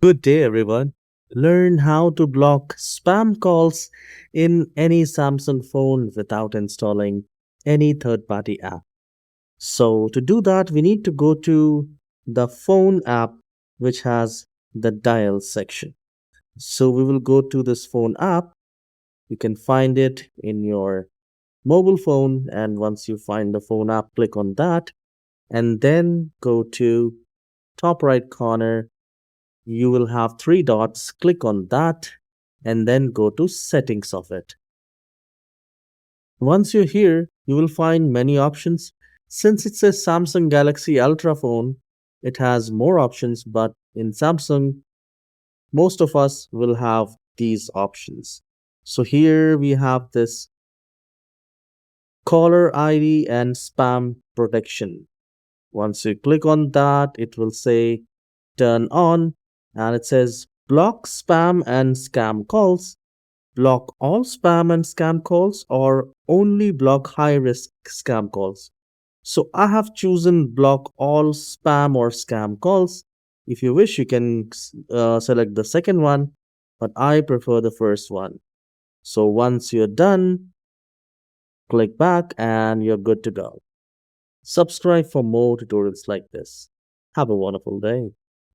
Good day, everyone. Learn how to block spam calls in any Samsung phone without installing any third party app. So, to do that, we need to go to the phone app which has the dial section. So, we will go to this phone app. You can find it in your mobile phone, and once you find the phone app, click on that and then go to top right corner. You will have three dots. Click on that and then go to settings of it. Once you're here, you will find many options. Since it's a Samsung Galaxy Ultra phone, it has more options, but in Samsung, most of us will have these options. So here we have this caller ID and spam protection. Once you click on that, it will say turn on and it says block spam and scam calls. Block all spam and scam calls or only block high risk scam calls. So I have chosen block all spam or scam calls. If you wish, you can select the second one, but I prefer the first one. So once you're done, click back and you're good to go. Subscribe for more tutorials like this. Have a wonderful day.